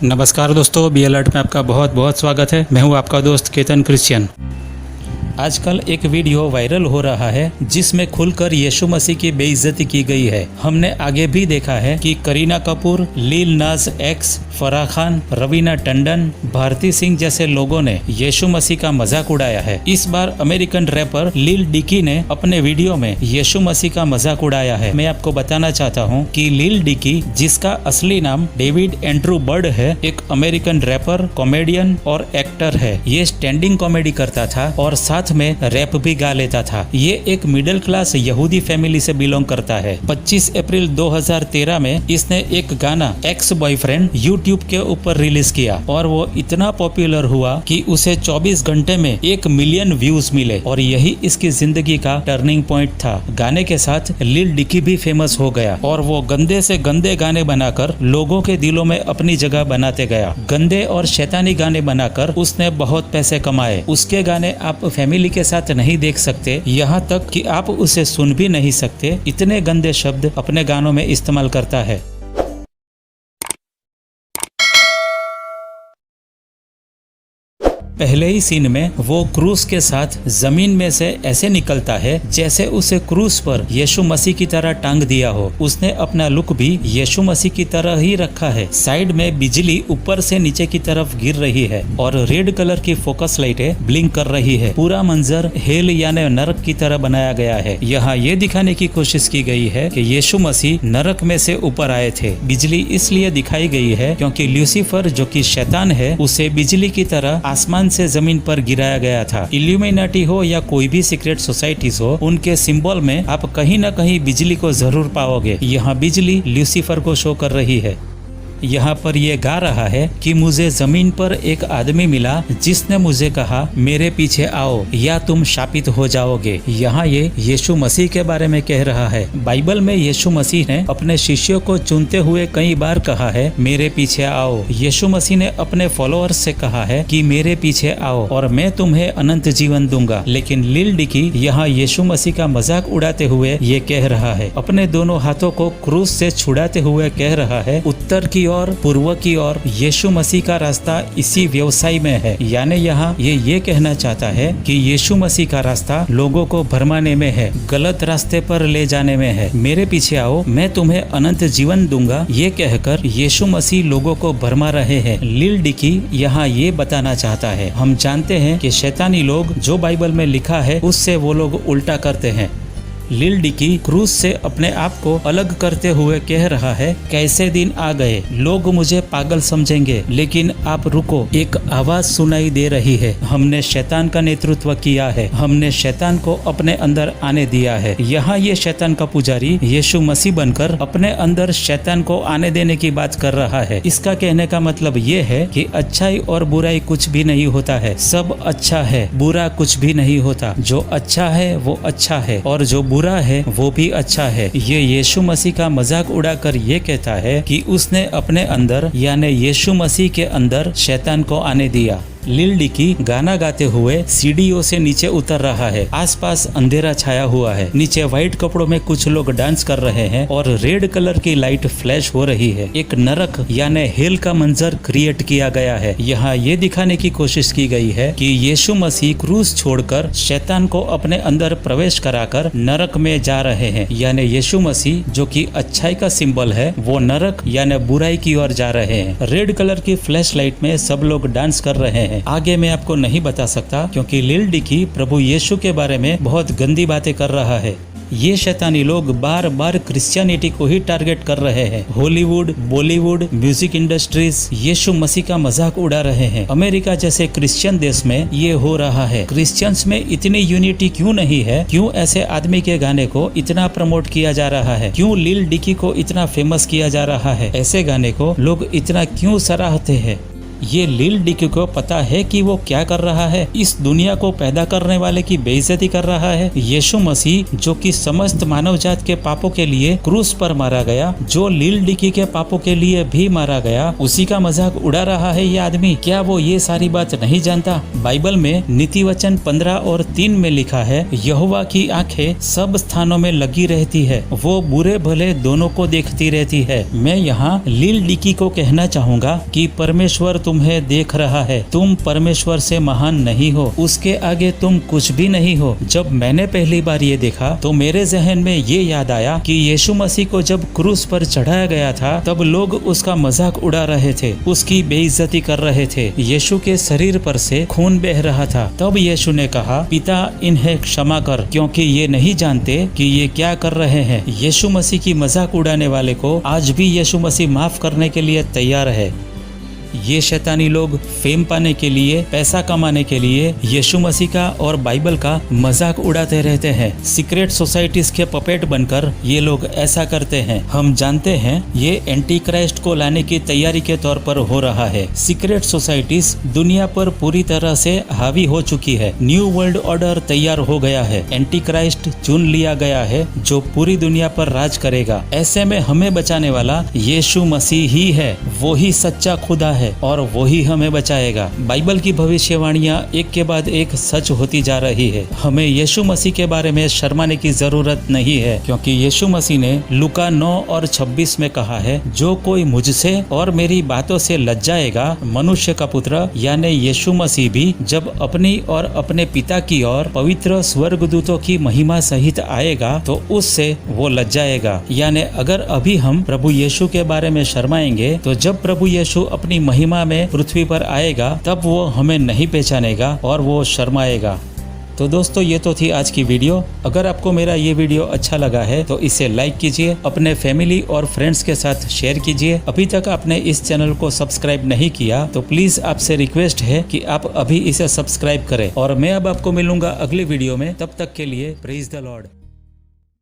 नमस्कार दोस्तों, be alert में आपका बहुत बहुत स्वागत है। मैं हूं आपका दोस्त केतन क्रिश्चियन। आजकल एक वीडियो वायरल हो रहा है जिसमें खुलकर यीशु मसीह की बेइज्जती की गई है। हमने आगे भी देखा है कि करीना कपूर, लील नाज एक्स, फराह खान, रवीना टंडन, भारती सिंह जैसे लोगों ने यीशु मसीह का मजाक उड़ाया है। इस बार अमेरिकन रैपर लिल डिकी ने अपने वीडियो में यीशु मसीह का मजाक उड़ाया है। मैं आपको बताना चाहता हूँ कि लिल डिकी, जिसका असली नाम डेविड एंड्रू बर्ड है, एक अमेरिकन रैपर, कॉमेडियन और एक्टर है। ये स्टैंडिंग कॉमेडी करता था और साथ में रैप भी गा लेता था। ये एक मिडिल क्लास यहूदी फैमिली से बिलोंग करता है। 25 अप्रैल 2013 में इसने एक गाना एक्स बॉयफ्रेंड यूट्यूब के ऊपर रिलीज किया और वो इतना पॉपुलर हुआ कि उसे 24 घंटे में 1 मिलियन व्यूज मिले और यही इसकी जिंदगी का टर्निंग पॉइंट था। गाने के साथ लिल डिकी भी फेमस हो गया और वो गंदे से गंदे गाने बनाकर लोगों के दिलों में अपनी जगह बनाते गया। गंदे और शैतानी गाने बनाकर उसने बहुत पैसे कमाए। उसके गाने आप फैमिली के साथ नहीं देख सकते, यहाँ तक कि आप उसे सुन भी नहीं सकते। इतने गंदे शब्द अपने गानों में इस्तेमाल करता है। पहले ही सीन में वो क्रूस के साथ जमीन में से ऐसे निकलता है जैसे उसे क्रूस पर यीशु मसीह की तरह टांग दिया हो। उसने अपना लुक भी यीशु मसीह की तरह ही रखा है। साइड में बिजली ऊपर से नीचे की तरफ गिर रही है और रेड कलर की फोकस लाइटें ब्लिंक कर रही है। पूरा मंजर हेल यानी नरक की तरह बनाया गया है। यहाँ ये दिखाने की कोशिश की गई है कि यीशु मसीह नरक में से ऊपर आए थे। बिजली इसलिए दिखाई गई है क्योंकि ल्यूसीफर, जो कि शैतान है, उसे बिजली की तरह आसमान से जमीन पर गिराया गया था। इल्यूमिनाटी हो या कोई भी सीक्रेट सोसाइटीज हो, उनके सिंबल में आप कहीं न कहीं बिजली को जरूर पाओगे। यहाँ बिजली ल्यूसीफर को शो कर रही है। यहाँ पर ये गा रहा है कि मुझे जमीन पर एक आदमी मिला जिसने मुझे कहा, मेरे पीछे आओ या तुम शापित हो जाओगे। यहाँ ये यीशु मसीह के बारे में कह रहा है। बाइबल में यीशु मसीह ने अपने शिष्यों को चुनते हुए कई बार कहा है, मेरे पीछे आओ। यीशु मसीह ने अपने फॉलोअर्स से कहा है कि मेरे पीछे आओ और मैं तुम्हें अनंत जीवन दूंगा। लेकिन लिल डिकी यहाँ यीशु मसीह का मजाक उड़ाते हुए ये कह रहा है, अपने दोनों हाथों को क्रूस से छुड़ाते हुए कह रहा है, उत्तर की और पूर्व की ओर यीशु मसीह का रास्ता इसी व्यवसाय में है। यानी यहाँ ये कहना चाहता है कि यीशु मसीह का रास्ता लोगों को भरमाने में है, गलत रास्ते पर ले जाने में है। मेरे पीछे आओ, मैं तुम्हें अनंत जीवन दूंगा, ये कहकर यीशु मसीह लोगों को भरमा रहे हैं। लिल डिकी यहाँ ये बताना चाहता है, हम जानते हैं कि शैतानी लोग जो बाइबल में लिखा है उससे वो लोग उल्टा करते हैं। लिल डिकी क्रूस से अपने आप को अलग करते हुए कह रहा है, कैसे दिन आ गए, लोग मुझे पागल समझेंगे, लेकिन आप रुको। एक आवाज सुनाई दे रही है, हमने शैतान का नेतृत्व किया है, हमने शैतान को अपने अंदर आने दिया है। यहाँ ये शैतान का पुजारी यीशु मसीह बनकर अपने अंदर शैतान को आने देने की बात कर रहा है। इसका कहने का मतलब ये है कि अच्छाई और बुराई कुछ भी नहीं होता है, सब अच्छा है, बुरा कुछ भी नहीं होता। जो अच्छा है वो अच्छा है और जो बुरा है वो भी अच्छा है। ये यीशु मसीह का मजाक उड़ाकर ये कहता है कि उसने अपने अंदर यानी यीशु मसीह के अंदर शैतान को आने दिया। लिल डिकी गाना गाते हुए सीढ़ियों से नीचे उतर रहा है। आसपास अंधेरा छाया हुआ है। नीचे व्हाइट कपड़ों में कुछ लोग डांस कर रहे हैं और रेड कलर की लाइट फ्लैश हो रही है। एक नरक यानी हेल का मंजर क्रिएट किया गया है। यहाँ ये दिखाने की कोशिश की गई है कि यीशु मसीह क्रूस छोड़कर शैतान को अपने अंदर प्रवेश कराकर नरक में जा रहे हैं। यानी यीशु मसीह, जो कि अच्छाई का सिंबल है, वो नरक यानी बुराई की ओर जा रहे हैं। रेड कलर की फ्लैश लाइट में सब लोग डांस कर रहे हैं। आगे मैं आपको नहीं बता सकता क्योंकि लिल डिकी प्रभु यीशु के बारे में बहुत गंदी बातें कर रहा है। ये शैतानी लोग बार बार क्रिश्चियनिटी को ही टारगेट कर रहे हैं। हॉलीवुड, बॉलीवुड, म्यूजिक इंडस्ट्रीज यीशु मसीह का मजाक उड़ा रहे हैं। अमेरिका जैसे क्रिश्चियन देश में ये हो रहा है। क्रिश्चियंस में इतनी यूनिटी क्यों नहीं है? क्यों ऐसे आदमी के गाने को इतना प्रमोट किया जा रहा है? क्यों लिल डिकी को इतना फेमस किया जा रहा है? ऐसे गाने को लोग इतना क्यों सराहते हैं? ये लिल डिकी को पता है कि वो क्या कर रहा है, इस दुनिया को पैदा करने वाले की बेइज्जती कर रहा है। यीशु मसीह जो कि समस्त मानव जात के पापों के लिए क्रूस पर मारा गया, जो लिल डिकी के पापों के लिए भी मारा गया, उसी का मजाक उड़ा रहा है ये आदमी। क्या वो ये सारी बात नहीं जानता? बाइबल में नीति वचन 15 और 3 में लिखा है, यहोवा की आंखें सब स्थानों में लगी रहती है, वो बुरे भले दोनों को देखती रहती है। मैं यहाँ लिल डिकी को कहना चाहूँगा कि परमेश्वर तुम्हें देख रहा है। तुम परमेश्वर से महान नहीं हो, उसके आगे तुम कुछ भी नहीं हो। जब मैंने पहली बार ये देखा तो मेरे जहन में ये याद आया कि यीशु मसीह को जब क्रूस पर चढ़ाया गया था तब लोग उसका मजाक उड़ा रहे थे, उसकी बेइज्जती कर रहे थे। यीशु के शरीर पर से खून बह रहा था। तब यीशु ने कहा, पिता इन्हें क्षमा कर, क्योंकि ये नहीं जानते कि ये क्या कर रहे हैं। यीशु मसीह की मजाक उड़ाने वाले को आज भी यीशु मसीह माफ करने के लिए तैयार है। ये शैतानी लोग फेम पाने के लिए, पैसा कमाने के लिए यीशु मसीह का और बाइबल का मजाक उड़ाते रहते हैं। सीक्रेट सोसाइटीज के पपेट बनकर ये लोग ऐसा करते हैं। हम जानते हैं ये एंटी क्राइस्ट को लाने की तैयारी के तौर पर हो रहा है। सीक्रेट सोसाइटीज दुनिया पर पूरी तरह से हावी हो चुकी है। न्यू वर्ल्ड ऑर्डर तैयार हो गया है। एंटी क्राइस्ट चुन लिया गया है जो पूरी दुनिया पर राज करेगा। ऐसे में हमें बचाने वाला यीशु मसीह ही है। वो ही सच्चा खुदा है और वही हमें बचाएगा। बाइबल की भविष्यवाणियां एक के बाद एक सच होती जा रही है। हमें यीशु मसीह के बारे में शर्माने की जरूरत नहीं है, क्योंकि यीशु मसीह ने लूका 9 और 26 में कहा है, जो कोई मुझसे और मेरी बातों से लज्जाएगा, मनुष्य का पुत्र यानी यीशु मसीह भी जब अपनी और अपने पिता की और पवित्र स्वर्गदूतों की महिमा सहित आएगा तो उससे वो लज्जाएगा। यानी अगर अभी हम प्रभु यीशु के बारे में शर्माएंगे तो जब प्रभु यीशु अपनी महिमा में पृथ्वी पर आएगा तब वो हमें नहीं पहचानेगा और वो शर्माएगा। तो दोस्तों ये तो थी आज की वीडियो। अगर आपको मेरा ये वीडियो अच्छा लगा है तो इसे लाइक कीजिए, अपने फैमिली और फ्रेंड्स के साथ शेयर कीजिए। अभी तक आपने इस चैनल को सब्सक्राइब नहीं किया तो प्लीज आपसे रिक्वेस्ट है कि आप अभी इसे सब्सक्राइब करें। और मैं अब आपको मिलूंगा अगली वीडियो में। तब तक के लिए प्रेज द लॉर्ड।